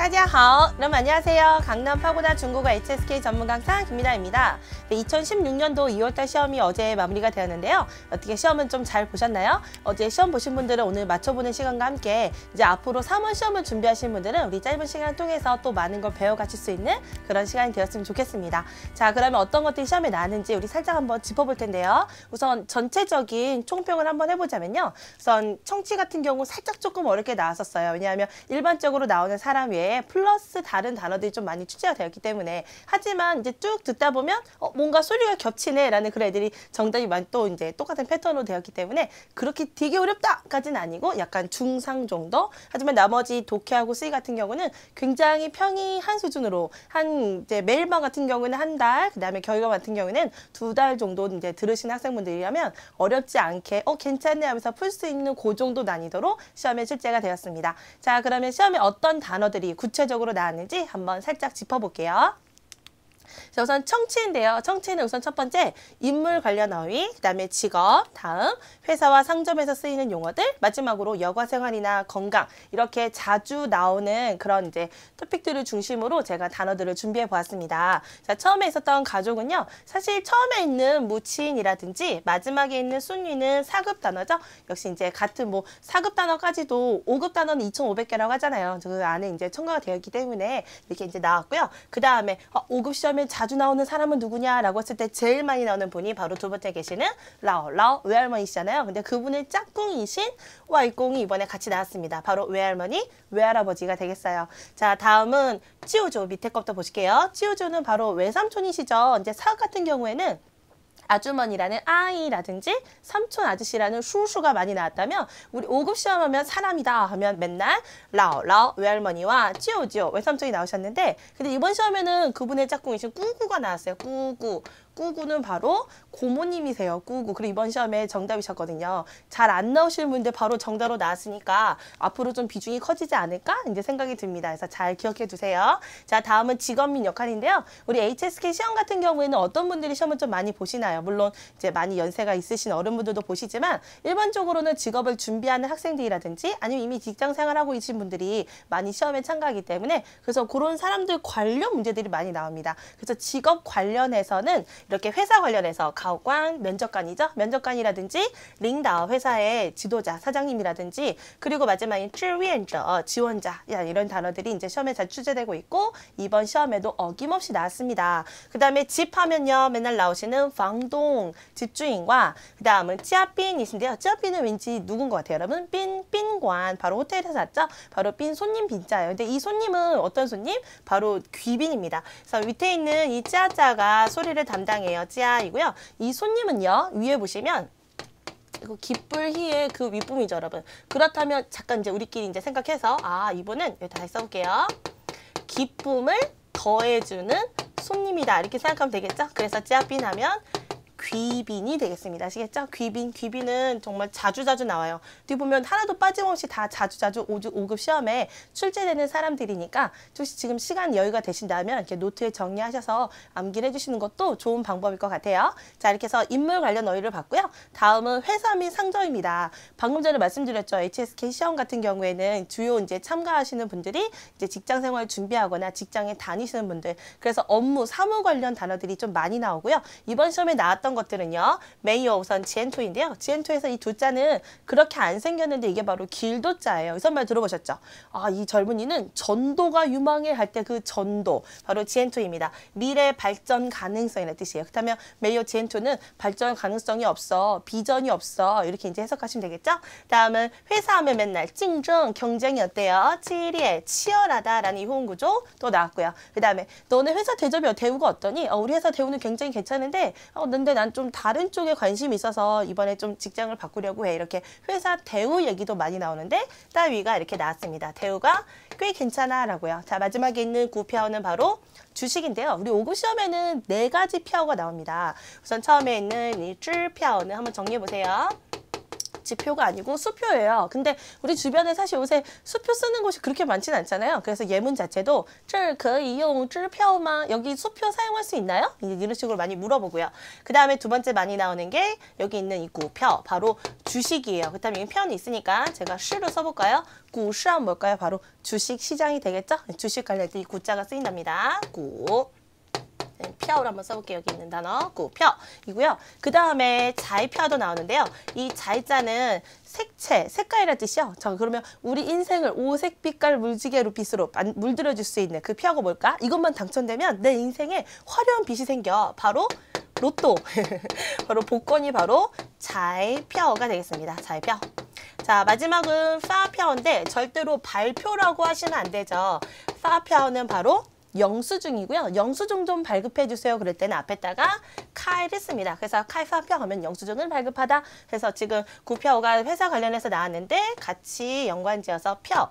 다자하오. 여러분 안녕하세요. 강남 파고다 중국어 HSK 전문 강사 김미나입니다. 네, 2016년도 2월달 시험이 어제 마무리가 되었는데요. 어떻게 시험은 좀 잘 보셨나요? 어제 시험 보신 분들은 오늘 맞춰보는 시간과 함께 이제 앞으로 3월 시험을 준비하시는 분들은 우리 짧은 시간을 통해서 또 많은 걸 배워가실 수 있는 그런 시간이 되었으면 좋겠습니다. 자, 그러면 어떤 것들이 시험에 나왔는지 우리 살짝 한번 짚어볼 텐데요. 우선 전체적인 총평을 한번 해보자면요. 우선 청취 같은 경우 살짝 조금 어렵게 나왔었어요. 왜냐하면 일반적으로 나오는 사람 외에 플러스 다른 단어들이 좀 많이 출제가 되었기 때문에. 하지만 이제 쭉 듣다 보면 뭔가 소리가 겹치네 라는 그런 애들이 정답이 많이 또 이제 똑같은 패턴으로 되었기 때문에 그렇게 되게 어렵다까지는 아니고 약간 중상 정도. 하지만 나머지 독해하고 쓰기 같은 경우는 굉장히 평이한 수준으로 이제 매일반 같은 경우는 한 달, 그다음에 겨울반 같은 경우는 2달 정도 이제 들으신 학생분들이라면 어렵지 않게 괜찮네 하면서 풀 수 있는 그 정도 난이도로 시험에 출제가 되었습니다. 자, 그러면 시험에 어떤 단어들이 구체적으로 나왔는지 한번 살짝 짚어볼게요. 자, 우선 청취인데요. 청취는 우선 첫 번째 인물 관련 어휘, 그다음에 직업, 다음 회사와 상점에서 쓰이는 용어들, 마지막으로 여가 생활이나 건강 이렇게 자주 나오는 그런 이제 토픽들을 중심으로 제가 단어들을 준비해 보았습니다. 자, 처음에 있었던 가족은요. 사실 처음에 있는 무치인이라든지 마지막에 있는 순위는 4급 단어죠. 역시 이제 같은 4급 단어까지도 5급 단어는 2,500개라고 하잖아요. 그 안에 이제 첨가가 되어 있기 때문에 이렇게 이제 나왔고요. 그 다음에 5급 시험에 자주 나오는 사람은 누구냐라고 했을 때 제일 많이 나오는 분이 바로 두 번째 계시는 라오 외할머니시잖아요. 근데 그분의 짝꿍이신 와이공이 이번에 같이 나왔습니다. 바로 외할머니, 외할아버지가 되겠어요. 자, 다음은 찌오조 밑에 것부터 보실게요. 찌오조는 바로 외삼촌이시죠. 이제 사극 같은 경우에는 아주머니라는 아이라든지 삼촌 아저씨라는 슈슈가 많이 나왔다면 우리 5급 시험하면 사람이다 하면 맨날 라오 외할머니와 찌오지오 외삼촌이 나오셨는데 근데 이번 시험에는 그분의 짝꿍이신 꾸구가 나왔어요. 꾸구는 바로 고모님이세요. 꾸구. 그리고 이번 시험에 정답이셨거든요. 잘 안 나오시는 분들 바로 정답으로 나왔으니까 앞으로 좀 비중이 커지지 않을까 이제 생각이 듭니다. 그래서 잘 기억해 두세요. 자, 다음은 직업 및 역할인데요. 우리 HSK 시험 같은 경우에는 어떤 분들이 시험을 좀 많이 보시나요? 물론 이제 많이 연세가 있으신 어른분들도 보시지만 일반적으로는 직업을 준비하는 학생들이라든지 아니면 이미 직장 생활하고 계신 분들이 많이 시험에 참가하기 때문에 그래서 그런 사람들 관련 문제들이 많이 나옵니다. 그래서 직업 관련해서는 이렇게 회사 관련해서 가오관, 면접관이죠. 면접관이라든지 링다오 회사의 지도자, 사장님이라든지 그리고 마지막인 지원자, 지원자 이런 단어들이 이제 시험에 잘 출제되고 있고 이번 시험에도 어김없이 나왔습니다. 그 다음에 집 하면요. 맨날 나오시는 방동, 집주인과 그 다음은 찌아빈이신데요. 찌아빈은 왠지 누군 것 같아요. 여러분? 빈관, 바로 호텔에서 났죠? 바로 빈 손님 빈자예요. 근데 이 손님은 어떤 손님? 바로 귀빈입니다. 그래서 밑에 있는 이 찌아자가 소리를 담당해요. 찌아이고요. 이 손님은요. 위에 보시면 이거 기쁠희의 그 윗부분이죠, 여러분. 그렇다면 잠깐 이제 우리끼리 이제 생각해서 이분은 여기 다시 써볼게요. 기쁨을 더해주는 손님이다. 이렇게 생각하면 되겠죠? 그래서 찌아빈 하면 귀빈이 되겠습니다. 아시겠죠? 귀빈은 정말 자주 나와요. 뒤 보면 하나도 빠짐없이 다 자주 5급 시험에 출제되는 사람들이니까 혹시 지금 시간 여유가 되신다면 이렇게 노트에 정리하셔서 암기를 해주시는 것도 좋은 방법일 것 같아요. 자, 이렇게 해서 인물 관련 어휘를 봤고요. 다음은 회사 및 상점입니다. 방금 전에 말씀드렸죠. HSK 시험 같은 경우에는 주요 이제 참가하시는 분들이 이제 직장 생활 준비하거나 직장에 다니시는 분들. 그래서 업무, 사무 관련 단어들이 좀 많이 나오고요. 이번 시험에 나왔던 것들은요. 메이어 우선 지엔토인데요. 지엔토에서 이 도자는 그렇게 안 생겼는데 이게 바로 길도자예요. 이 선말 들어보셨죠? 이 젊은이는 전도가 유망해 할 때 그 전도 바로 지엔토입니다. 미래 발전 가능성이라는 뜻이에요. 그렇다면 메이어 지엔토는 발전 가능성이 없어, 비전이 없어 이렇게 이제 해석하시면 되겠죠? 다음은 회사하면 맨날竞争, 경쟁이 어때요? 치열하다라는 이 호응 구조 또 나왔고요. 그 다음에 너네 회사 대우가 어떠니? 우리 회사 대우는 굉장히 괜찮은데 근데 난 좀 다른 쪽에 관심이 있어서 이번에 좀 직장을 바꾸려고 해. 이렇게 회사 대우 얘기도 많이 나오는데 따위가 이렇게 나왔습니다. 대우가 꽤 괜찮아 라고요. 자, 마지막에 있는 구피아오는 바로 주식인데요. 우리 5급 시험에는 4가지 피아오가 나옵니다. 우선 처음에 있는 이 쯔피아오는 한번 정리해 보세요. 지표가 아니고 수표예요. 근데 우리 주변에 사실 요새 수표 쓰는 곳이 그렇게 많지는 않잖아요. 그래서 예문 자체도 这可以用支票吗? 여기 수표 사용할 수 있나요? 이런 식으로 많이 물어보고요. 그 다음에 두 번째 많이 나오는 게 여기 있는 이 구표, 바로 주식이에요. 그 다음에 여기 표현이 있으니까 제가 시로 써볼까요? 구시란 뭘까요? 바로 주식 시장이 되겠죠? 주식 관련해 이 구자가 쓰인답니다. 구. 표를 한번 써볼게요. 여기 있는 단어 구표이고요. 그 다음에 자이표도 나오는데요. 이 자이자는 색채, 색깔이라는 뜻이요. 자, 그러면 우리 인생을 오색 빛깔 물지개로 빛으로 물들여줄 수 있는 그 표가 뭘까? 이것만 당첨되면 내 인생에 화려한 빛이 생겨. 바로 로또. 바로 복권이 바로 자이표가 되겠습니다. 자이표. 자, 마지막은 파표인데 절대로 발표라고 하시면 안 되죠. 파표는 바로 영수증이고요. 영수증 좀 발급해 주세요. 그럴 때는 앞에다가 카이를 씁니다. 그래서 카이 파표 하면 영수증을 발급하다. 그래서 지금 구표가 회사 관련해서 나왔는데 같이 연관지어서 표.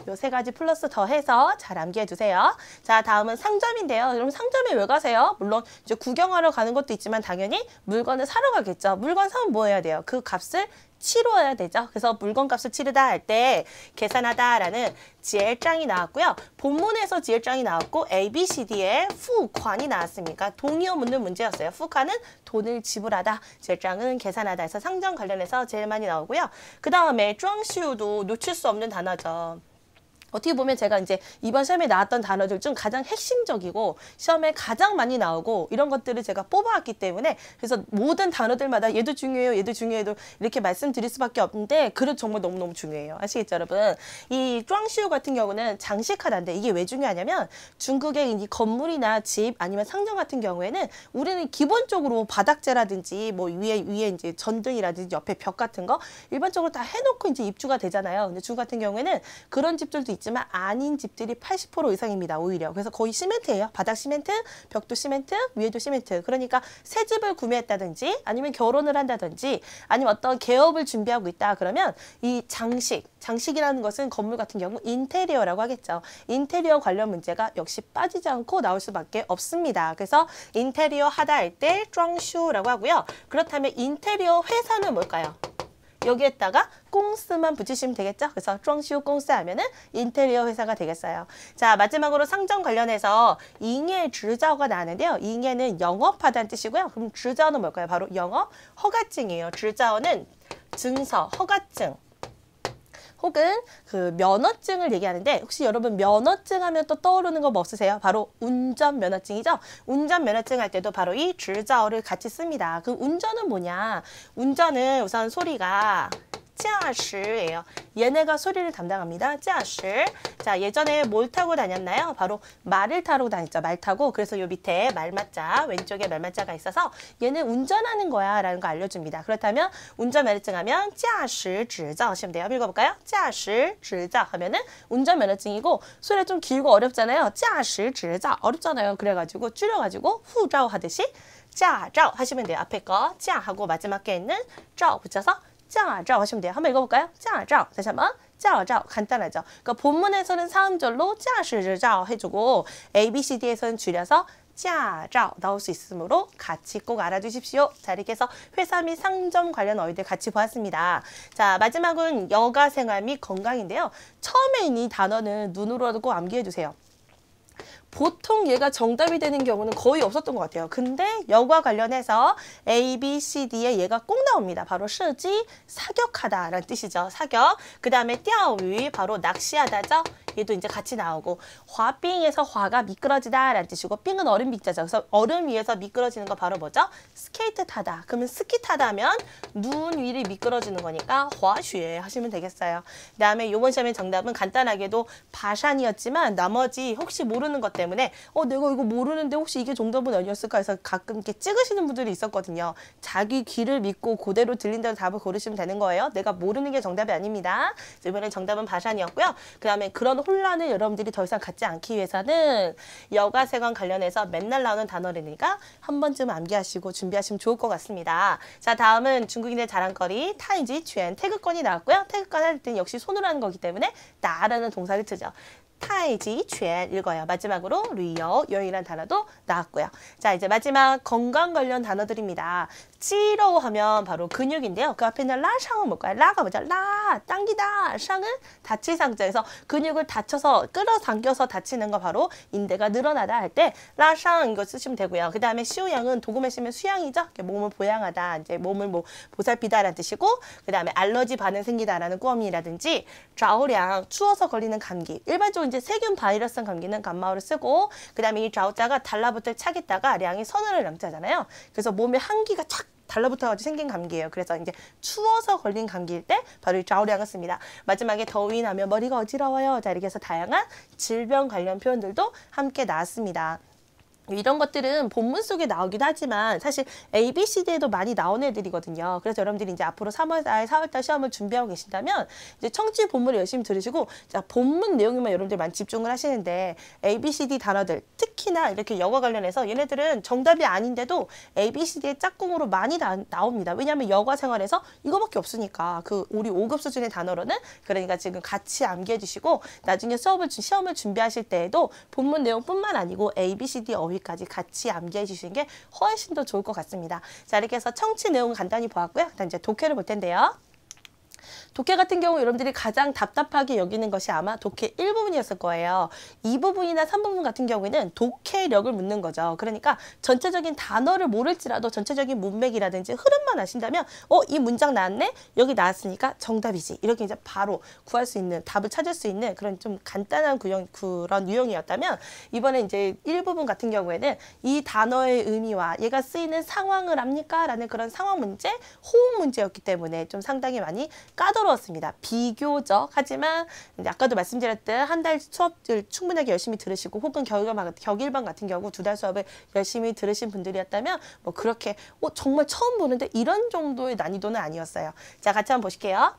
요 세 가지 플러스 더해서 잘 암기해 주세요. 자, 다음은 상점인데요. 여러분 상점에 왜 가세요? 물론 이제 구경하러 가는 것도 있지만 당연히 물건을 사러 가겠죠. 물건 사면 뭐 해야 돼요? 그 값을 치러야 되죠. 그래서 물건 값을 치르다 할 때 계산하다라는 지엘장이 나왔고요. 본문에서 지엘장이 나왔고 A, B, C, D에 후관이 나왔습니까? 동의어 묻는 문제였어요. 후관은 돈을 지불하다, 지엘장은 계산하다 해서 상점 관련해서 제일 많이 나오고요. 그 다음에 庄슈도 놓칠 수 없는 단어죠. 어떻게 보면 제가 이제 이번 시험에 나왔던 단어들 중 가장 핵심적이고 시험에 가장 많이 나오고 이런 것들을 제가 뽑아왔기 때문에 그래서 모든 단어들마다 얘도 중요해요, 얘도 중요해도 이렇게 말씀드릴 수밖에 없는데 그래도 정말 너무너무 중요해요. 아시겠죠, 여러분? 이 庄슈 같은 경우는 장식하다인데 이게 왜 중요하냐면 중국의 이 건물이나 집 아니면 상점 같은 경우에는 우리는 기본적으로 바닥재라든지 뭐 위에 이제 전등이라든지 옆에 벽 같은 거 일반적으로 다 해놓고 이제 입주가 되잖아요. 근데 중국 같은 경우에는 그런 집들도 있지만 아닌 집들이 80% 이상입니다. 오히려. 그래서 거의 시멘트예요. 바닥 시멘트, 벽도 시멘트, 위에도 시멘트. 그러니까 새 집을 구매했다든지 아니면 결혼을 한다든지 아니면 어떤 개업을 준비하고 있다 그러면 이 장식이라는 것은 건물 같은 경우 인테리어라고 하겠죠. 인테리어 관련 문제가 역시 빠지지 않고 나올 수밖에 없습니다. 그래서 인테리어 하다 할 때 庄슈라고 하고요. 그렇다면 인테리어 회사는 뭘까요? 여기에다가 공스만 붙이시면 되겠죠. 그래서 庄슈 공스 하면은 인테리어 회사가 되겠어요. 자, 마지막으로 상점 관련해서 잉의 주자오가 나왔는데요. 잉의는 영업하다는 뜻이고요. 그럼 주자오는 뭘까요? 바로 영업 허가증이에요. 주자오는 증서, 허가증. 혹은 그 면허증을 얘기하는데 혹시 여러분 면허증 하면 또 떠오르는 거 뭐 없으세요? 바로 운전면허증이죠. 운전면허증 할 때도 바로 이 주자어를 같이 씁니다. 그 운전은 뭐냐? 운전은 우선 소리가 驾驶예요. 얘네가 소리를 담당합니다. 驾驶. 자, 예전에 뭘 타고 다녔나요? 바로 말을 타고 다녔죠. 말 타고. 그래서 요 밑에 말맞자, 왼쪽에 말맞자가 있어서 얘는 운전하는 거야 라는 거 알려줍니다. 그렇다면 운전면허증 하면 驾驶执照 하시면 돼요. 한번 읽어볼까요? 驾驶执照 하면은 운전면허증이고 소리가 좀 길고 어렵잖아요. 驾驶执照 어렵잖아요. 그래가지고 줄여가지고 후照 하듯이 驾照 하시면 돼요. 앞에 거 驾 하고 마지막 게 있는 照 붙여서 驾照 하시면 돼요. 한번 읽어볼까요? 驾照 다시 한번 驾照 간단하죠. 그러니까 본문에서는 사음절로 驾驶执照 해주고 A, B, C, D에서는 줄여서 驾照 나올 수 있으므로 같이 꼭 알아두십시오. 자, 이렇게 해서 회사 및 상점 관련 어휘들 같이 보았습니다. 자, 마지막은 여가 생활 및 건강인데요. 처음에 있는 이 단어는 눈으로라도 꼭 암기해주세요. 보통 얘가 정답이 되는 경우는 거의 없었던 것 같아요. 근데 여과 관련해서 A, B, C, D에 얘가 꼭 나옵니다. 바로 시지, 사격하다라는 뜻이죠. 사격. 그 다음에 띠아위, 바로 낚시하다죠. 얘도 이제 같이 나오고 화빙에서 화가 미끄러지다라는 뜻이고 빙은 얼음 빙자죠. 그래서 얼음 위에서 미끄러지는 거 바로 뭐죠? 스케이트 타다. 그러면 스키 타다면 눈 위를 미끄러지는 거니까 화슈에 하시면 되겠어요. 그 다음에 이번 시험의 정답은 간단하게도 바샨이었지만 나머지 혹시 모르는 것 때문에 내가 이거 모르는데 혹시 이게 정답은 아니었을까 해서 가끔 이렇게 찍으시는 분들이 있었거든요. 자기 귀를 믿고 그대로 들린 대로 답을 고르시면 되는 거예요. 내가 모르는 게 정답이 아닙니다. 이번엔 정답은 바샨이었고요. 그 다음에 그런 혼란을 여러분들이 더 이상 갖지 않기 위해서는 여가세관 관련해서 맨날 나오는 단어라니까 한 번쯤 암기하시고 준비하시면 좋을 것 같습니다. 자, 다음은 중국인의 자랑거리 타이지, 취엔, 태극권이 나왔고요. 태극권 할 때는 역시 손으로 하는 거기 때문에 나라는 동사를 쓰죠. 타이지취 읽어요. 마지막으로旅游, 여행이란 단어도 나왔고요. 자, 이제 마지막 건강 관련 단어들입니다. 찌러 하면 바로 근육인데요. 그 앞에 있는 라샹은 뭘까요? 라가 뭐죠? 라, 당기다. 샹은 다칠 상자에서 근육을 다쳐서 끌어당겨서 다치는 거 바로 인대가 늘어나다 할 때 라샹 이거 쓰시면 되고요. 그 다음에 시우양은 도금에 쓰면 수양이죠. 몸을 보양하다, 이제 몸을 뭐 보살피다라는 뜻이고, 그 다음에 알러지 반응 생기다라는 꾸어미라든지, 좌우량 추워서 걸리는 감기. 일반적으로 이제 세균 바이러스 감기는 감마오를 쓰고, 그 다음에 이 좌우자가 달라붙을 차겠다가 량이 서늘을 량자잖아요. 그래서 몸에 한기가 착 달라붙어가지고 생긴 감기예요. 그래서 이제 추워서 걸린 감기일 때 바로 이 좌우량을 씁니다. 마지막에 더위 나면 머리가 어지러워요. 자, 이렇게 해서 다양한 질병 관련 표현들도 함께 나왔습니다. 이런 것들은 본문 속에 나오기도 하지만 사실 ABCD에도 많이 나오는 애들이거든요. 그래서 여러분들이 이제 앞으로 3월달, 4월달 시험을 준비하고 계신다면 이제 청취 본문을 열심히 들으시고, 자, 본문 내용에만 여러분들 많이 집중을 하시는데 ABCD 단어들, 특히나 이렇게 영어 관련해서 얘네들은 정답이 아닌데도 ABCD의 짝꿍으로 많이 나옵니다. 왜냐하면 여가 생활에서 이거밖에 없으니까. 그 우리 5급 수준의 단어로는, 그러니까 지금 같이 암기해 주시고 나중에 시험을 준비하실 때에도 본문 내용뿐만 아니고 ABCD 어휘 까지 같이 암기해 주시는 게 훨씬 더 좋을 것 같습니다. 자, 이렇게 해서 청취 내용을 간단히 보았고요. 그다음 이제 독해를 볼 텐데요. 독해 같은 경우 여러분들이 가장 답답하게 여기는 것이 아마 독해 1부분이었을 거예요. 2부분이나 3부분 같은 경우에는 독해력을 묻는 거죠. 그러니까 전체적인 단어를 모를지라도 전체적인 문맥이라든지 흐름만 아신다면 이 문장 나왔네? 여기 나왔으니까 정답이지. 이렇게 이제 바로 구할 수 있는, 답을 찾을 수 있는 그런 좀 간단한 그런 유형이었다면, 이번에 이제 1부분 같은 경우에는 이 단어의 의미와 얘가 쓰이는 상황을 압니까? 라는 그런 상황 문제, 호응 문제였기 때문에 좀 상당히 많이 까다로웠습니다. 비교적. 하지만 아까도 말씀드렸듯 한 달 수업을 충분하게 열심히 들으시고, 혹은 격일반 같은 경우 2달 수업을 열심히 들으신 분들이었다면 뭐 그렇게 정말 처음 보는데 이런 정도의 난이도는 아니었어요. 자, 같이 한번 보실게요.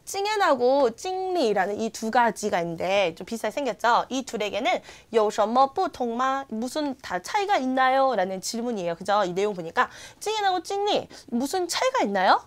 찡엔하고 찡리라는 이 두 가지가 있는데 좀 비슷하게 생겼죠. 이 둘에게는 有什么不同吗? 무슨 다 차이가 있나요? 라는 질문이에요. 그죠? 이 내용 보니까 찡엔하고 찡리 무슨 차이가 있나요?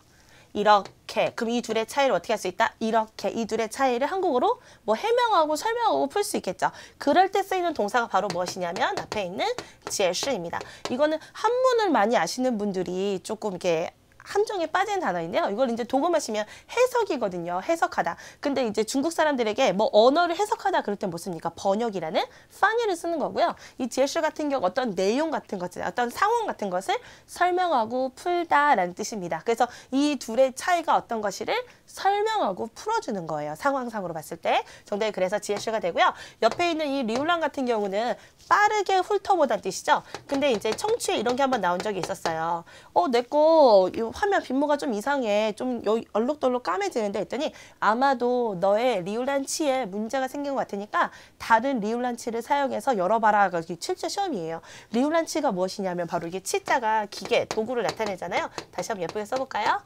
이렇게. 그럼 이 둘의 차이를 어떻게 할 수 있다? 이렇게. 이 둘의 차이를 한국어로 뭐 해명하고 설명하고 풀 수 있겠죠. 그럴 때 쓰이는 동사가 바로 무엇이냐면 앞에 있는 解释입니다. 이거는 한문을 많이 아시는 분들이 조금 이렇게 함정에 빠진 단어인데요. 이걸 이제 도금하시면 해석이거든요. 해석하다. 근데 이제 중국 사람들에게 뭐 언어를 해석하다 그럴 땐 뭐 씁니까? 번역이라는 파니를 쓰는 거고요. 이 제시 같은 경우 어떤 내용 같은 것을, 어떤 상황 같은 것을 설명하고 풀다라는 뜻입니다. 그래서 이 둘의 차이가 어떤 것이를 설명하고 풀어주는 거예요. 상황상으로 봤을 때. 정답이 그래서 지에슈가 되고요. 옆에 있는 이 리울랑 같은 경우는 빠르게 훑어보다는 뜻이죠. 근데 이제 청취에 이런 게 한번 나온 적이 있었어요. 내 거 화면 빈모가 좀 이상해. 좀 여기 얼룩덜룩 까매지는데 했더니 아마도 너의 리울란치에 문제가 생긴 것 같으니까 다른 리울란치를 사용해서 열어봐라. 실제 시험이에요. 리울란치가 무엇이냐면 바로 이게 치자가 기계, 도구를 나타내잖아요. 다시 한번 예쁘게 써볼까요?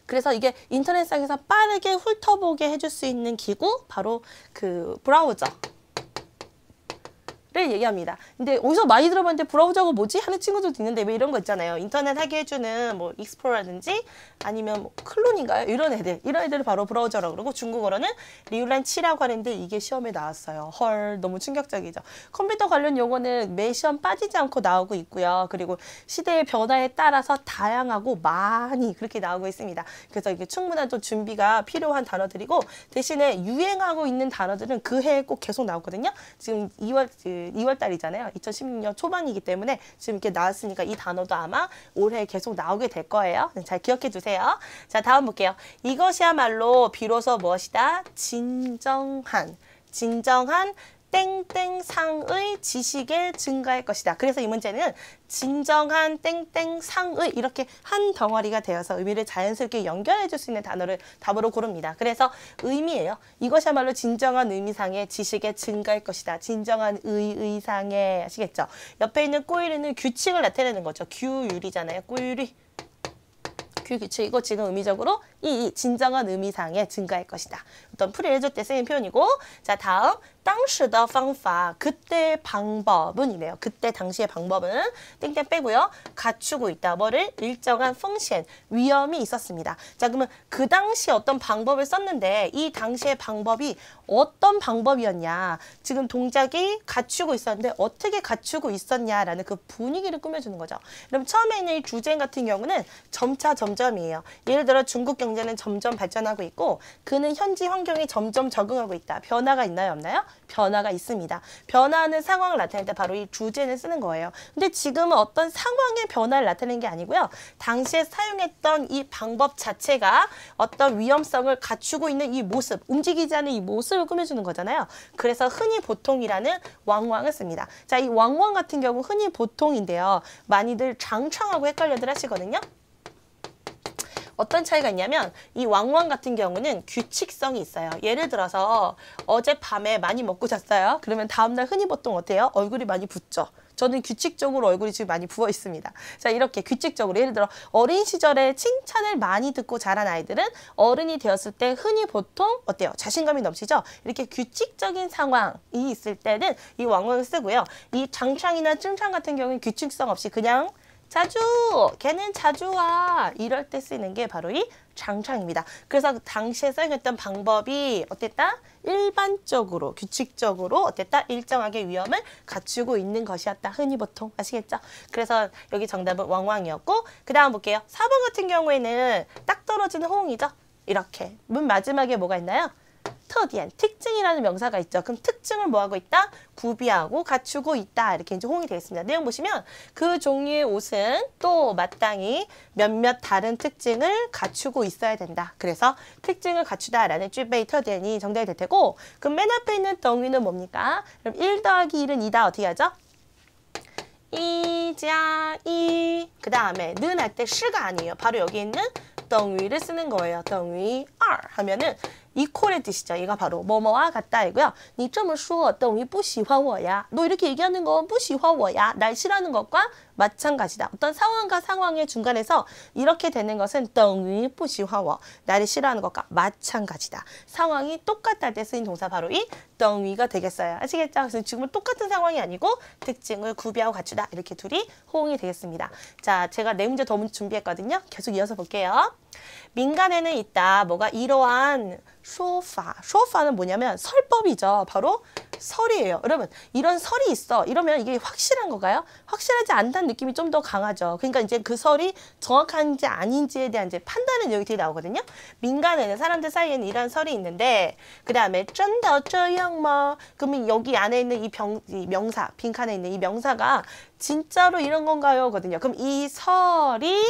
그래서 이게 인터넷상에서 빠르게 훑어보게 해줄 수 있는 기구, 바로 그 브라우저 를 얘기합니다. 근데 어디서 많이 들어봤는데 브라우저가 뭐지? 하는 친구들도 있는데 왜 이런 거 있잖아요. 인터넷 하게 해주는 뭐 익스플로러라든지 아니면 뭐 클론인가요? 이런 애들을 바로 브라우저라고 그러고, 중국어로는 리울란치라고 하는데 이게 시험에 나왔어요. 헐, 너무 충격적이죠. 컴퓨터 관련 용어는 매 시험 빠지지 않고 나오고 있고요. 그리고 시대의 변화에 따라서 다양하고 많이 그렇게 나오고 있습니다. 그래서 이게 충분한 좀 준비가 필요한 단어들이고, 대신에 유행하고 있는 단어들은 그 해에 꼭 계속 나오거든요. 지금 2월 달이잖아요. 2016년 초반이기 때문에 지금 이렇게 나왔으니까 이 단어도 아마 올해 계속 나오게 될 거예요. 잘 기억해 두세요. 자, 다음 볼게요. 이것이야말로 비로소 무엇이다? 진정한 땡땡상의 지식에 증가할 것이다. 그래서 이 문제는 진정한 땡땡상의 이렇게 한 덩어리가 되어서 의미를 자연스럽게 연결해 줄 수 있는 단어를 답으로 고릅니다. 그래서 의미예요. 이것이야말로 진정한 의미상의 지식에 증가할 것이다. 진정한 의상에, 아시겠죠? 옆에 있는 꼬유리는 규칙을 나타내는 거죠. 규율이잖아요. 규칙이고 지금 의미적으로 이 진정한 의미상의 증가일 것이다. 어떤 풀이를 해줄 때 쓰이는 표현이고 자 다음 当时的方法 그때의 방법은 이래요. 그때 당시의 방법은 땡땡 빼고요. 갖추고 있다. 뭐를? 일정한風險 위험이 있었습니다. 자 그러면 그 당시 어떤 방법을 썼는데 이 당시의 방법이 어떤 방법이었냐. 지금 동작이 갖추고 있었는데 어떻게 갖추고 있었냐라는 그 분위기를 꾸며주는 거죠. 그럼 처음에 있는 이 주제 같은 경우는 점차 점점이에요. 예를 들어 중국 경제는 점점 발전하고 있고 그는 현지 환경에 점점 적응하고 있다. 변화가 있나요? 없나요? 변화가 있습니다. 변화하는 상황을 나타낼 때 바로 이 주제를 쓰는 거예요. 근데 지금은 어떤 상황의 변화를 나타내는 게 아니고요. 당시에 사용했던 이 방법 자체가 어떤 위험성을 갖추고 있는 이 모습, 움직이지 않는 이 모습을 꾸며주는 거잖아요. 그래서 흔히 보통이라는 왕왕을 씁니다. 자, 이 왕왕 같은 경우 흔히 보통인데요. 많이들 장창하고 헷갈려들 하시거든요. 어떤 차이가 있냐면 이 왕왕 같은 경우는 규칙성이 있어요. 예를 들어서 어젯밤에 많이 먹고 잤어요. 그러면 다음날 흔히 보통 어때요? 얼굴이 많이 붓죠. 저는 규칙적으로 얼굴이 지금 많이 부어 있습니다. 자 이렇게 규칙적으로 예를 들어 어린 시절에 칭찬을 많이 듣고 자란 아이들은 어른이 되었을 때 흔히 보통 어때요? 자신감이 넘치죠? 이렇게 규칙적인 상황이 있을 때는 이 왕왕을 쓰고요. 이 장창이나 증창 같은 경우는 규칙성 없이 그냥 자주, 걔는 자주 와. 이럴 때 쓰이는 게 바로 이 장창입니다. 그래서 당시에 사용했던 방법이 어땠다? 일반적으로, 규칙적으로 어땠다? 일정하게 위험을 갖추고 있는 것이었다. 흔히 보통. 아시겠죠? 그래서 여기 정답은 왕왕이었고 그 다음 볼게요. 4번 같은 경우에는 딱 떨어지는 호응이죠? 이렇게. 문 마지막에 뭐가 있나요? 特点, 특징이라는 명사가 있죠. 그럼 특징을 뭐하고 있다? 구비하고 갖추고 있다. 이렇게 이제 호응이 되겠습니다. 내용 보시면 그 종류의 옷은 또 마땅히 몇몇 다른 특징을 갖추고 있어야 된다. 그래서 특징을 갖추다라는 具备特点이 정답이 될 테고 그럼 맨 앞에 있는 덩위는 뭡니까? 그럼 1 더하기 1은 2다. 어떻게 하죠? 2 加 2. 그 다음에 는 할 때 시가 아니에요. 바로 여기 있는 덩위를 쓰는 거예요. 덩위 2 하면은 이퀄의 뜻이죠. 얘가 바로 뭐뭐와 같다이고요. 你这么说等于不喜欢我呀. 너 이렇게 얘기하는 건 不喜欢我呀. 날 싫어하는 것과 마찬가지다. 어떤 상황과 상황의 중간에서 이렇게 되는 것은 等于不喜欢我. 나를 싫어하는 것과 마찬가지다. 상황이 똑같다 할 때 쓰인 동사 바로 이 等于가 되겠어요. 아시겠죠? 그래서 지금은 똑같은 상황이 아니고 특징을 구비하고 갖추다. 이렇게 둘이 호응이 되겠습니다. 자, 제가 네 문제 더 준비했거든요. 계속 이어서 볼게요. 민간에는 있다. 뭐가 이러한 쇼파. 쇼파는 뭐냐면 설법이죠. 바로 설이에요. 여러분 이런 설이 있어. 이러면 이게 확실한 건가요? 확실하지 않다는 느낌이 좀 더 강하죠. 그러니까 이제 그 설이 정확한지 아닌지에 대한 이제 판단의 내용이 되게 나오거든요. 민간에는 사람들 사이에는 이런 설이 있는데 그 다음에 真的这样吗? 그러면 여기 안에 있는 이 명사, 빈칸에 있는 이 명사가 진짜로 이런 건가요? 거든요. 그럼 이 설이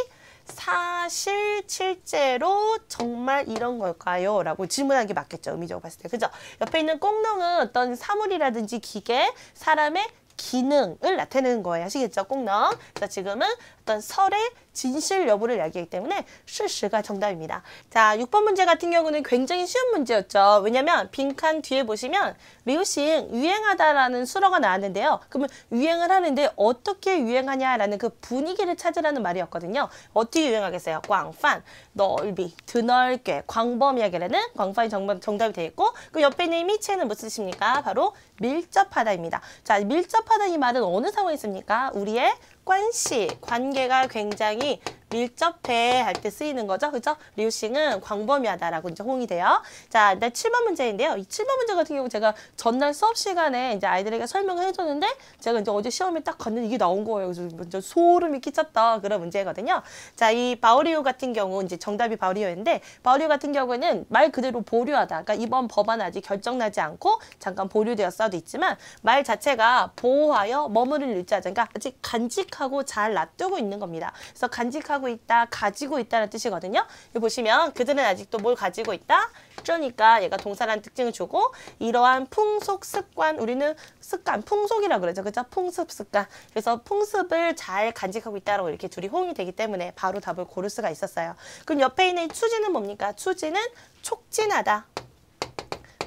사실 실제로 정말 이런 걸까요? 라고 질문하는 게 맞겠죠. 의미적으로 봤을 때. 그죠? 옆에 있는 꽁농은 어떤 사물이라든지 기계, 사람의 기능을 나타내는 거예요. 아시겠죠? 꽁농. 자, 지금은 어떤 설의 진실 여부를 이야기하기 때문에 事实가 정답입니다. 자, 6번 문제 같은 경우는 굉장히 쉬운 문제였죠. 왜냐면 빈칸 뒤에 보시면 리우싱 유행하다라는 수어가 나왔는데요. 그러면 유행을 하는데 어떻게 유행하냐라는 그 분위기를 찾으라는 말이었거든요. 어떻게 유행하겠어요? 광판, 넓이, 드넓게, 광범위하게라는 광판이 정답이 되어 있고 그 옆에 있는 미체는 무슨 뜻입니까? 바로 밀접하다입니다. 자, 밀접하다 이 말은 어느 상황에 있습니까? 우리의 관시, 관계가 굉장히 밀접해 할 때 쓰이는 거죠. 그죠? 리우싱은 광범위하다라고 이제 호응이 돼요. 자, 일단 7번 문제인데요. 이 7번 문제 같은 경우 제가 전날 수업 시간에 이제 아이들에게 설명을 해줬는데 제가 이제 어제 시험에 딱 갔는데 이게 나온 거예요. 그래서 먼저 소름이 끼쳤다 그런 문제거든요. 자, 이 바오리오 같은 경우 이제 정답이 바오리오인데 바오리오 같은 경우에는 말 그대로 보류하다. 그러니까 이번 법안 아직 결정나지 않고 잠깐 보류되었어도 있지만 말 자체가 보호하여 머무를 유지하자. 그러니까 아직 간직하고 잘 놔두고 있는 겁니다. 그래서 간직하고 있다, 가지고 있다는 뜻이거든요. 여기 보시면 그들은 아직도 뭘 가지고 있다? 그러니까 얘가 동사라는 특징을 주고 이러한 풍속, 습관, 우리는 습관, 풍속이라고 그러죠. 그죠? 풍습, 습관. 그래서 풍습을 잘 간직하고 있다라고 이렇게 둘이 호응이 되기 때문에 바로 답을 고를 수가 있었어요. 그럼 옆에 있는 추진은 뭡니까? 추진은 촉진하다.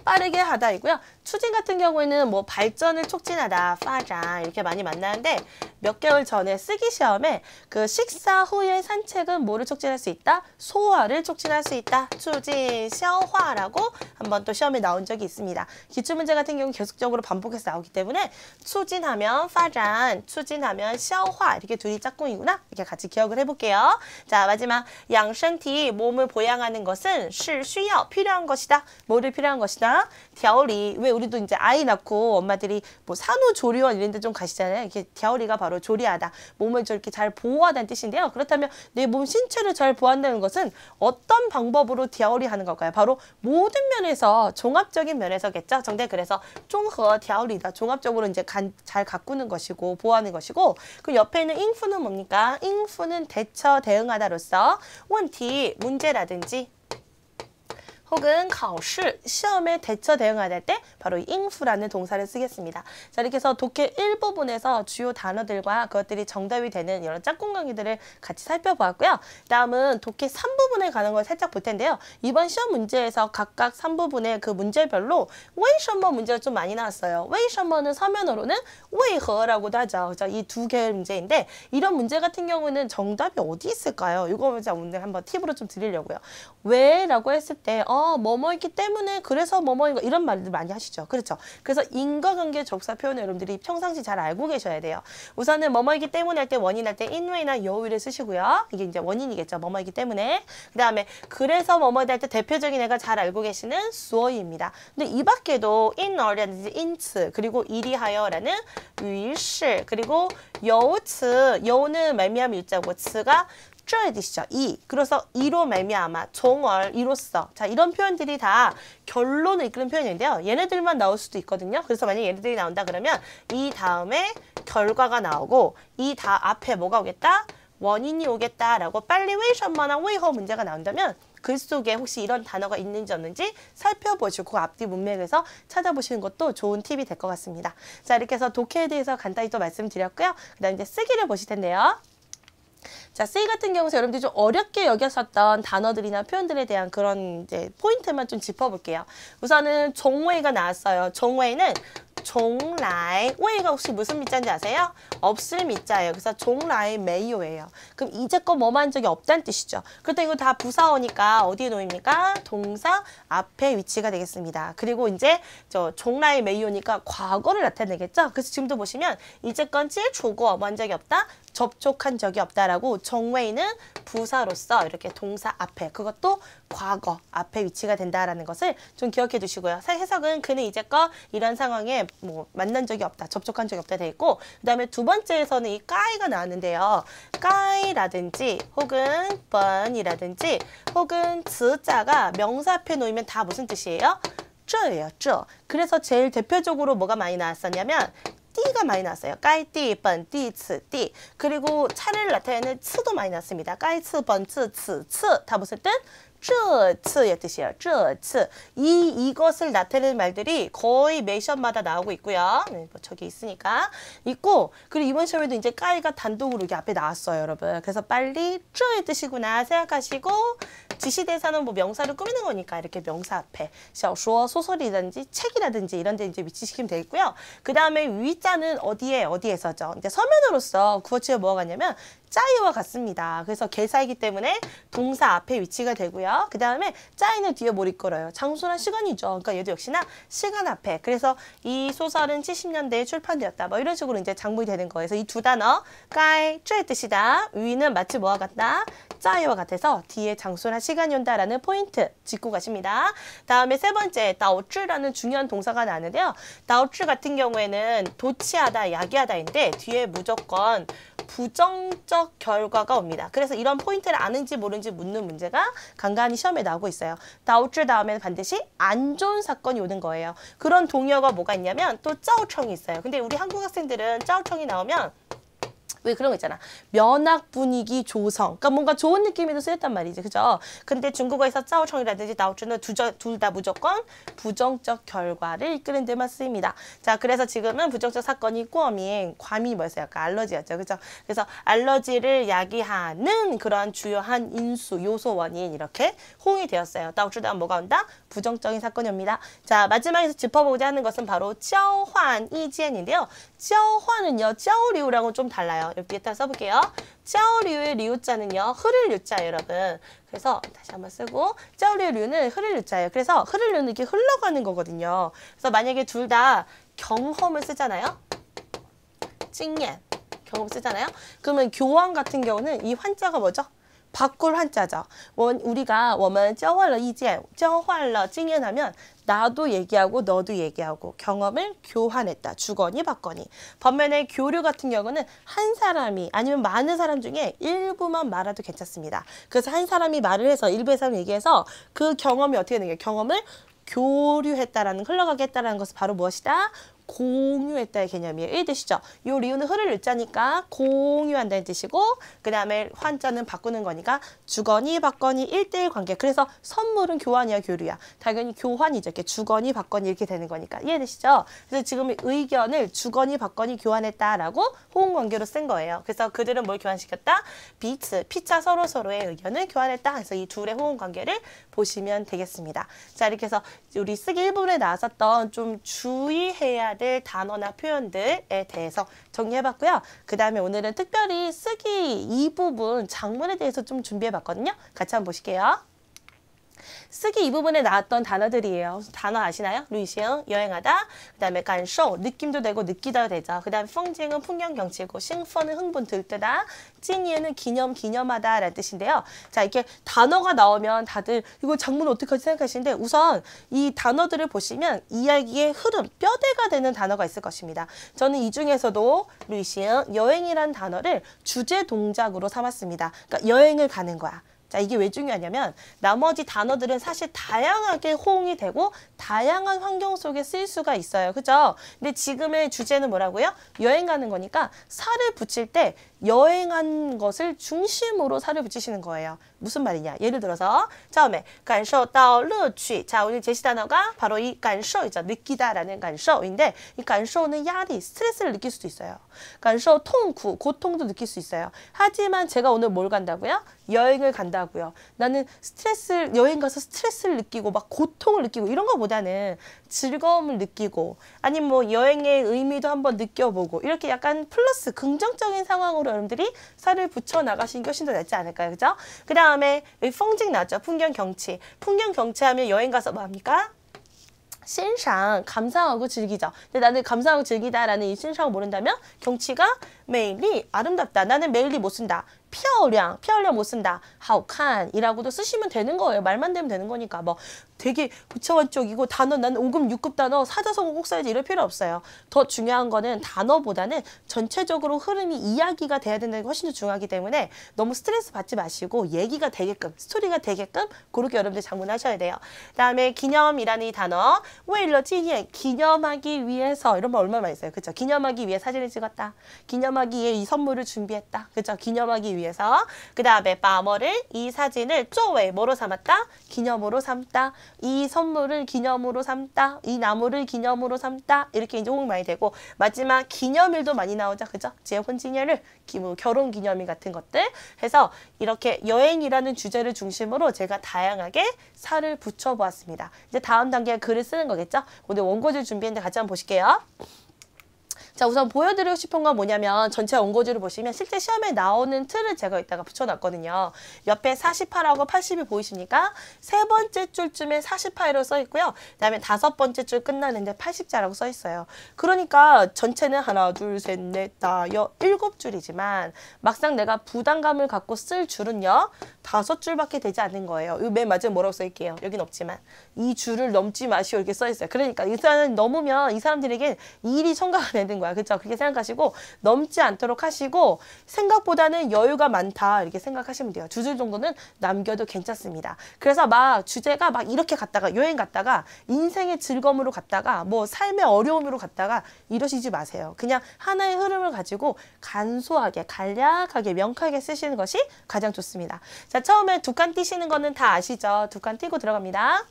빠르게 하다이고요. 추진 같은 경우에는 뭐 발전을 촉진하다, 파장 이렇게 많이 만나는데 몇 개월 전에 쓰기 시험에 그 식사 후의 산책은 뭐를 촉진할 수 있다? 소화를 촉진할 수 있다. 추진, 消化라고 한번 또 시험에 나온 적이 있습니다. 기출문제 같은 경우 계속적으로 반복해서 나오기 때문에 추진하면 파장, 추진하면 消化 이렇게 둘이 짝꿍이구나. 이렇게 같이 기억을 해볼게요. 자, 마지막 양身体, 몸을 보양하는 것은 是需要, 필요한 것이다. 뭐를 필요한 것이다? 调理. 왜 우리도 이제 아이 낳고 엄마들이 뭐 산후조리원 이런 데 좀 가시잖아요. 이렇게 调理가 바로 조리하다. 몸을 저렇게 잘 보호하다는 뜻인데요. 그렇다면 내 몸 신체를 잘 보호한다는 것은 어떤 방법으로 调理하는 걸까요? 바로 모든 면에서 종합적인 면에서겠죠. 정답 그래서 综合调理다. 종합적으로 이제 잘 가꾸는 것이고 보호하는 것이고 그 옆에 있는 인프는 뭡니까? 인프는 대처 대응하다로서 问题 문제라든지 혹은 考试 시험에 대처 대응하다 할 때 바로 인프라는 동사를 쓰겠습니다. 자, 이렇게 해서 독해 1부분에서 주요 단어들과 그것들이 정답이 되는 이런 짝꿍 강의들을 같이 살펴보았고요. 다음은 독해 3부분에 관한 걸 살짝 볼 텐데요. 이번 시험 문제에서 각각 3부분의 그 문제별로 为什么 문제가 좀 많이 나왔어요. 为什么는 서면어로는 为何라고도 하죠. 이 두 개의 문제인데 이런 문제 같은 경우는 정답이 어디 있을까요? 이거 제가 오늘 한번 팁으로 좀 드리려고요. 왜? 라고 했을 때 뭐뭐이기 때문에 그래서 뭐뭐인가 이런 말들 많이 하시죠. 그렇죠. 그래서 인과관계 접사 표현을 여러분들이 평상시 잘 알고 계셔야 돼요. 우선은 뭐뭐이기 때문에 할 때 원인 할 때 인왜나 여위를 쓰시고요. 이게 이제 원인이겠죠. 뭐뭐이기 때문에. 그 다음에 그래서 뭐뭐이다 할 때 대표적인 애가 잘 알고 계시는 수어입니다. 근데 이 밖에도 인어라든지 인츠 그리고 이리하여라는 위시 그리고 여우츠 여우는 말미암 일자고 츠가 这의 뜻이죠. 이. 그래서 이로 말미암아, 종얼, 이로써. 자, 이런 표현들이 다 결론을 이끄는 표현인데요. 얘네들만 나올 수도 있거든요. 그래서 만약에 얘네들이 나온다 그러면 이 다음에 결과가 나오고 이 앞에 뭐가 오겠다? 원인이 오겠다라고 빨리 웨이션만한 웨이허 문제가 나온다면 글 속에 혹시 이런 단어가 있는지 없는지 살펴보시고 그 앞뒤 문맥에서 찾아보시는 것도 좋은 팁이 될 것 같습니다. 자, 이렇게 해서 독해에 대해서 간단히 또 말씀드렸고요. 그 다음 이제 쓰기를 보실 텐데요. 자, 쓰기 같은 경우에서 여러분들이 좀 어렵게 여겼었던 단어들이나 표현들에 대한 그런 이제 포인트만 좀 짚어볼게요. 우선은 종웨이가 나왔어요. 종웨이는 종라이, 웨이가 혹시 무슨 미자인지 아세요? 없을 미자예요. 그래서 종라이 메이오예요. 그럼 이제껏 뭐만 한 적이 없다는 뜻이죠. 그렇다 이거 다 부사어니까 어디에 놓입니까? 동사 앞에 위치가 되겠습니다. 그리고 이제 저 종라이 메이오니까 과거를 나타내겠죠? 그래서 지금도 보시면 이제껏 찔초고 뭐 한 적이 없다? 접촉한 적이 없다라고 정웨이는 부사로서 이렇게 동사 앞에 그것도 과거 앞에 위치가 된다라는 것을 좀 기억해 두시고요. 해석은 그는 이제껏 이런 상황에 뭐 만난 적이 없다, 접촉한 적이 없다 돼 있고 그 다음에 두 번째에서는 이 까이가 나왔는데요. 까이라든지 혹은 번이라든지 혹은 즈자가 명사 앞에 놓이면 다 무슨 뜻이에요? 这예요, 这. 그래서 제일 대표적으로 뭐가 많이 나왔었냐면 띠가 많이 나왔어요. 까이띠, 번띠, 츠띠. 그리고 차를 나타내는 츠도 많이 나왔습니다. 까이츠, 번츠, 츠. 다 무슨 뜻? 这次의 뜻이에요. 这次. 이것을 나타내는 말들이 거의 매 시험마다 나오고 있고요. 네, 뭐 저기 있으니까. 있고, 그리고 이번 시험에도 이제 까이가 단독으로 이게 앞에 나왔어요, 여러분. 그래서 빨리 这의 뜻이구나 생각하시고, 지시대사는 뭐 명사를 꾸미는 거니까 이렇게 명사 앞에 小说, 소설이라든지 책이라든지 이런 데 이제 위치시키면 되겠고요. 그 다음에 위자는 어디에서죠? 이제 서면으로서 구어체가 뭐가 같냐면 짜이와 같습니다. 그래서 개사이기 때문에 동사 앞에 위치가 되고요. 그 다음에 짜이는 뒤에 뭘 이끌어요? 장소나 시간이죠. 그러니까 얘도 역시나 시간 앞에. 그래서 이 소설은 70년대에 출판되었다. 뭐 이런 식으로 이제 장문이 되는 거예요. 그래서 이 두 단어, 까이, 쯔의 뜻이다. 위는 마치 뭐와 같다? 짜이와 같아서 뒤에 장소나 시간이 온다라는 포인트 짚고 가십니다. 다음에 세 번째, 다오쯔라는 중요한 동사가 나왔는데요. 다오쯔 같은 경우에는 도치하다, 야기하다인데 뒤에 무조건 부정적 결과가 옵니다. 그래서 이런 포인트를 아는지 모르는지 묻는 문제가 간간히 시험에 나오고 있어요. 다오쯔 다음에는 반드시 안 좋은 사건이 오는 거예요. 그런 동의어가 뭐가 있냐면 또 짜오청이 있어요. 근데 우리 한국 학생들은 짜오청이 나오면 왜 그런 거 있잖아. 면학 분위기 조성. 그러니까 뭔가 좋은 느낌에도 쓰였단 말이지. 그죠? 근데 중국어에서 짜오청이라든지 나오주는 둘 다 무조건 부정적 결과를 이끄는 데만 쓰입니다. 자, 그래서 지금은 부정적 사건이 꿔미행, 과민이 뭐였어요? 약간 알러지였죠. 그죠? 그래서 알러지를 야기하는 그러한 주요한 인수, 요소, 원인 이렇게 호응이 되었어요. 나오주다 뭐가 온다? 부정적인 사건입니다. 자, 마지막에서 짚어보고자 하는 것은 바로 交换意见인데요. 交换은요, 交流랑은 좀 달라요. 여기 일단 써볼게요. 交流의 리우자는요, 흐를 유자예요, 여러분. 그래서 다시 한번 쓰고, 交流 류는 흐를 유자예요. 그래서 흐를 류는 이렇게 흘러가는 거거든요. 그래서 만약에 둘 다 경험을 쓰잖아요. 经验, 경험 쓰잖아요. 그러면 교환 같은 경우는 이 환자가 뭐죠? 바꿀 한자죠. 우리가 我们交换了意见, 交换了经验하면 나도 얘기하고 너도 얘기하고 경험을 교환했다. 주거니 받거니. 반면에 교류 같은 경우는 한 사람이 아니면 많은 사람 중에 일부만 말해도 괜찮습니다. 그래서 한 사람이 말을 해서 일부의 사람이 얘기해서 그 경험이 어떻게 되는 거예요? 경험을 교류했다라는, 흘러가게 했다라는 것은 바로 무엇이다? 공유했다의 개념이에요. 이해되시죠? 이 리우는 흐를 유자니까 공유한다는 뜻이고, 그 다음에 환자는 바꾸는 거니까 주거니 받거니 1대1 관계. 그래서 선물은 교환이야, 교류야. 당연히 교환이죠. 이렇게 주거니 받거니 이렇게 되는 거니까. 이해되시죠? 그래서 지금 의견을 주거니 받거니 교환했다라고 호응 관계로 쓴 거예요. 그래서 그들은 뭘 교환시켰다? 비츠, 피차 서로서로의 의견을 교환했다. 그래서 이 둘의 호응 관계를 보시면 되겠습니다. 자, 이렇게 해서 우리 쓰기 1부분에 나왔었던 좀 주의해야 될 단어나 표현들에 대해서 정리해봤고요. 그 다음에 오늘은 특별히 쓰기 2부분 장문에 대해서 좀 준비해봤거든요. 같이 한번 보실게요. 쓰기 이 부분에 나왔던 단어들이에요. 단어 아시나요? 루이싱, 여행하다. 그 다음에 간쇼, 느낌도 되고 느끼다 되죠. 그 다음에 펑징은 풍경 경치고, 싱펀은 흥분 들뜨다, 찐이에는 기념, 기념하다 라는 뜻인데요. 자, 이렇게 단어가 나오면 다들 이거 장문 어떡하지 생각하시는데, 우선 이 단어들을 보시면 이야기의 흐름, 뼈대가 되는 단어가 있을 것입니다. 저는 이 중에서도 루이싱, 여행이라는 단어를 주제 동작으로 삼았습니다. 그러니까 여행을 가는 거야. 자, 이게 왜 중요하냐면 나머지 단어들은 사실 다양하게 호응이 되고 다양한 환경 속에 쓰일 수가 있어요. 그죠? 근데 지금의 주제는 뭐라고요? 여행 가는 거니까 살을 붙일 때 여행한 것을 중심으로 살을 붙이시는 거예요. 무슨 말이냐? 예를 들어서 처음에 感受到乐趣. 자, 오늘 제시 단어가 바로 이 感受이죠. 느끼다라는 感受인데, 이 感受는 야리, 스트레스를 느낄 수도 있어요. 感受痛苦, 고통도 느낄 수 있어요. 하지만 제가 오늘 뭘 간다고요? 여행을 간다고요. 나는 여행 가서 스트레스를 느끼고 막 고통을 느끼고 이런 것보다는 즐거움을 느끼고, 아니면 뭐 여행의 의미도 한번 느껴보고, 이렇게 약간 플러스 긍정적인 상황으로 여러분들이 살을 붙여 나가시는 게 훨씬 더 낫지 않을까요? 그죠? 그 다음에 펑징 나왔죠. 풍경 경치. 풍경 경치 하면 여행 가서 뭐 합니까?欣赏, 감상하고 즐기죠. 근데 나는 감상하고 즐기다라는 이欣赏모른다면 경치가 매일이 아름답다. 나는 매일이 못 쓴다. 漂亮못 쓴다. 好看이라고도 쓰시면 되는 거예요. 말만 되면 되는 거니까. 뭐 되게 구체적이고 단어 나는 5급, 6급 단어 사자성어 꼭 써야지 이럴 필요 없어요. 더 중요한 거는 단어보다는 전체적으로 흐름이 이야기가 돼야 된다는 게 훨씬 더 중요하기 때문에 너무 스트레스 받지 마시고 얘기가 되게끔, 스토리가 되게끔 그렇게 여러분들 장문하셔야 돼요. 그다음에 기념이라는 이 단어, 为了纪念, 기념하기 위해서 이런 말 얼마나 많이 써요. 그렇죠? 기념하기 위해 사진을 찍었다. 기념하기 위해 이 선물을 준비했다. 그렇죠? 기념하기 위해서. 그 다음에 빠머를, 이 사진을 쪼웨, 뭐로 삼았다? 기념으로 삼다. 이 선물을 기념으로 삼다. 이 나무를 기념으로 삼다. 이렇게 이제 호응 많이 되고, 마지막 기념일도 많이 나오죠. 그죠? 재혼기념일, 결혼 기념일 같은 것들 해서 이렇게 여행이라는 주제를 중심으로 제가 다양하게 살을 붙여보았습니다. 이제 다음 단계가 글을 쓰는 거겠죠? 오늘 원고지를 준비했는데 같이 한번 보실게요. 자, 우선 보여드리고 싶은 건 뭐냐면 전체 원고지를 보시면 실제 시험에 나오는 틀을 제가 이따가 붙여놨거든요. 옆에 48하고 80이 보이십니까? 세 번째 줄쯤에 48이라고 써있고요. 그 다음에 다섯 번째 줄 끝나는데 80자라고 써있어요. 그러니까 전체는 하나, 둘, 셋, 넷, 다, 여, 7줄이지만 막상 내가 부담감을 갖고 쓸 줄은요. 5줄밖에 되지 않는 거예요. 이 맨 마지막에 뭐라고 써있게요? 여긴 없지만 이 줄을 넘지 마시오 이렇게 써있어요. 그러니까 이 사람은 넘으면 이 사람들에게 일이 첨가가 되는 거예요. 거야. 그렇죠? 그렇게 생각하시고 넘지 않도록 하시고 생각보다는 여유가 많다 이렇게 생각하시면 돼요. 2줄 정도는 남겨도 괜찮습니다. 그래서 막 주제가 막 이렇게 갔다가 여행 갔다가 인생의 즐거움으로 갔다가 뭐 삶의 어려움으로 갔다가 이러시지 마세요. 그냥 하나의 흐름을 가지고 간소하게 간략하게 명쾌하게 쓰시는 것이 가장 좋습니다. 자, 처음에 두 칸 띄시는 거는 다 아시죠? 두 칸 띄고 들어갑니다.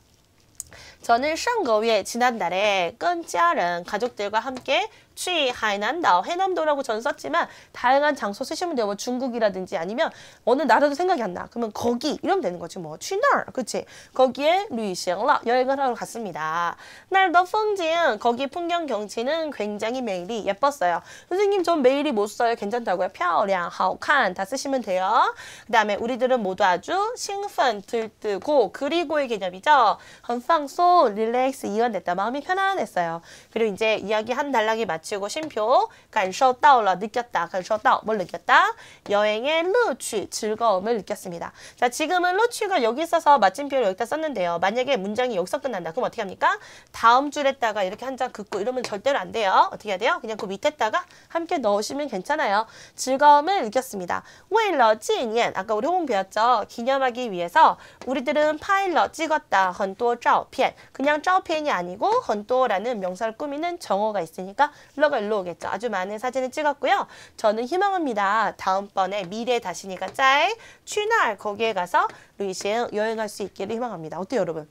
저는 上个月 지난달에 跟家人 가족들과 함께 去海南岛 해남도라고 전 썼지만 다양한 장소 쓰시면 돼요. 뭐 중국이라든지 아니면 어느 나라도 생각이 안 나. 그러면 거기 이러면 되는 거지. 뭐 去那儿 그치? 거기에 旅行了 여행을 하러 갔습니다. 那儿的风景 거기 풍경 경치는 굉장히 매일이 예뻤어요. 선생님 전 매일이 못 써요. 괜찮다고요? 漂亮, 好看 다 쓰시면 돼요. 그 다음에 우리들은 모두 아주 兴奋, 들뜨고 그리고의 개념이죠. 很放松, 릴렉스, 이완됐다. 마음이 편안했어요. 그리고 이제 이야기 한 단락이 마치고 쉼표, 感受到了, 느꼈다. 感受到, 뭘 느꼈다? 여행의 乐趣, 즐거움을 느꼈습니다. 자, 지금은 乐趣가 여기 있어서 마침표를 여기다 썼는데요. 만약에 문장이 여기서 끝난다. 그럼 어떻게 합니까? 다음 줄에다가 이렇게 한 장 긋고 이러면 절대로 안 돼요. 어떻게 해야 돼요? 그냥 그 밑에다가 함께 넣으시면 괜찮아요. 즐거움을 느꼈습니다. 为了纪念, 아까 우리 호응 배웠죠? 기념하기 위해서 우리들은 파일러 찍었다. 很多照片. 그냥 照片이 아니고 很多라는 명사를 꾸미는 정어가 있으니까 러가 일로 오겠죠. 아주 많은 사진을 찍었고요. 저는 희망합니다. 다음번에 미래 다시니까 짤, 취날 거기에 가서旅行 여행할 수 있기를 희망합니다. 어때요, 여러분?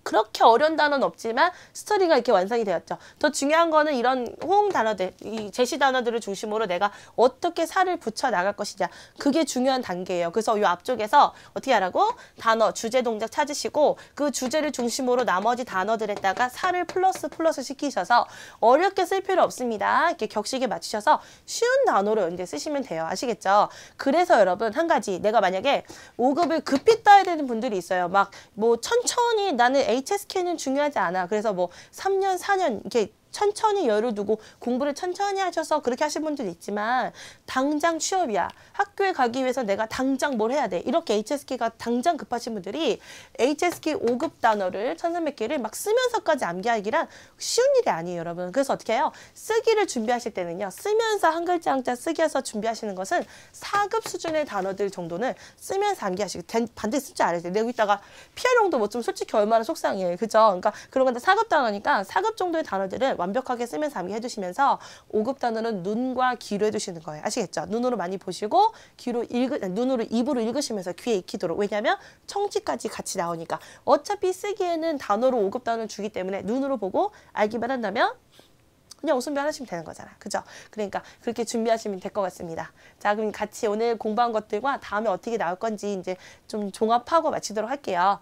그렇게 어려운 단어는 없지만 스토리가 이렇게 완성이 되었죠. 더 중요한 거는 이런 호응 단어들, 이 제시 단어들을 중심으로 내가 어떻게 살을 붙여 나갈 것이냐. 그게 중요한 단계예요. 그래서 이 앞쪽에서 어떻게 하라고? 단어, 주제 동작 찾으시고 그 주제를 중심으로 나머지 단어들에다가 살을 플러스 시키셔서 어렵게 쓸 필요 없습니다. 이렇게 격식에 맞추셔서 쉬운 단어로 이제 쓰시면 돼요. 아시겠죠? 그래서 여러분 한 가지 내가 만약에 5급을 급히 따야 되는 분들이 있어요. 막 뭐 천천히 나는 HSK는 중요하지 않아. 그래서 뭐 3년, 4년 이렇게 천천히 여유를 두고 공부를 천천히 하셔서 그렇게 하신 분들이 있지만 당장 취업이야. 학교에 가기 위해서 내가 당장 뭘 해야 돼. 이렇게 HSK가 당장 급하신 분들이 HSK 5급 단어를 1300개를 막 쓰면서까지 암기하기란 쉬운 일이 아니에요, 여러분. 그래서 어떻게 해요? 쓰기를 준비하실 때는요. 쓰면서 한 글자 한 글자 쓰기해서 준비하시는 것은 4급 수준의 단어들 정도는 쓰면서 암기하시고 반드시 쓸 줄 알아야 돼요. 내가 여기다가 피아령도 뭐 좀 솔직히 얼마나 속상해. 그죠? 그러니까 그런 건데 4급 단어니까 4급 정도의 단어들을 완벽하게 쓰면서 암기해 두시면서 5급 단어는 눈과 귀로 해두시는 거예요. 아시겠죠? 눈으로 많이 보시고 입으로 읽으시면서 귀에 익히도록. 왜냐하면 청취까지 같이 나오니까. 어차피 쓰기에는 단어로 5급 단어를 주기 때문에 눈으로 보고 알기만 한다면 그냥 웃음 변하시면 되는 거잖아. 그죠? 그러니까 그렇게 준비하시면 될 것 같습니다. 자, 그럼 같이 오늘 공부한 것들과 다음에 어떻게 나올 건지 이제 좀 종합하고 마치도록 할게요.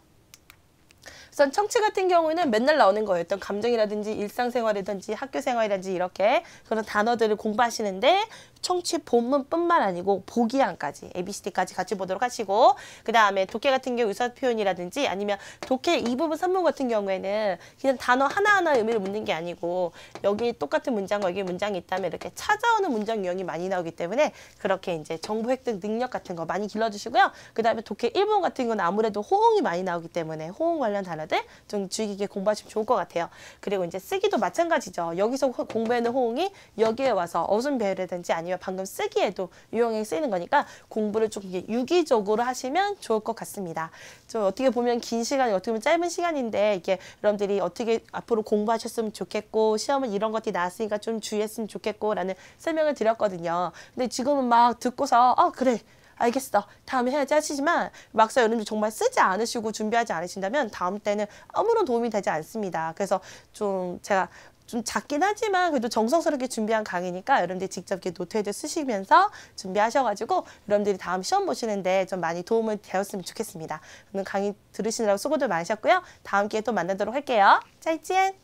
우선 청취 같은 경우에는 맨날 나오는 거예요. 어떤 감정이라든지 일상생활이든지 학교생활이라든지 이렇게 그런 단어들을 공부하시는데 청취 본문뿐만 아니고 보기항까지 ABCD까지 같이 보도록 하시고 그 다음에 독해 같은 경우 의사표현이라든지 아니면 독해 2부분 3부분 같은 경우에는 그냥 단어 하나하나 의미를 묻는 게 아니고 여기 똑같은 문장과 여기 문장이 있다면 이렇게 찾아오는 문장 유형이 많이 나오기 때문에 그렇게 이제 정보 획득 능력 같은 거 많이 길러주시고요. 그 다음에 독해 1부분 같은 경우는 아무래도 호응이 많이 나오기 때문에 호응 관련 단어들 좀 주의 깊게 공부하시면 좋을 것 같아요. 그리고 이제 쓰기도 마찬가지죠. 여기서 공부하는 호응이 여기에 와서 어순 배열이라든지 아니면 방금 쓰기에도 유용하게 쓰이는 거니까 공부를 좀 유기적으로 하시면 좋을 것 같습니다. 좀 어떻게 보면 긴 시간이 어떻게 보면 짧은 시간인데 이게 여러분들이 어떻게 앞으로 공부하셨으면 좋겠고 시험은 이런 것들이 나왔으니까 좀 주의했으면 좋겠고 라는 설명을 드렸거든요. 근데 지금은 막 듣고서 그래. 알겠어. 다음에 해야지 하시지만 막상 여러분들 정말 쓰지 않으시고 준비하지 않으신다면 다음 때는 아무런 도움이 되지 않습니다. 그래서 좀 제가 좀 작긴 하지만 그래도 정성스럽게 준비한 강의니까 여러분들이 직접 이렇게 노트에도 쓰시면서 준비하셔가지고 여러분들이 다음 시험 보시는데 좀 많이 도움을 되었으면 좋겠습니다. 오늘 강의 들으시느라고 수고들 많으셨고요. 다음 기회에 또 만나도록 할게요. 짜이찐!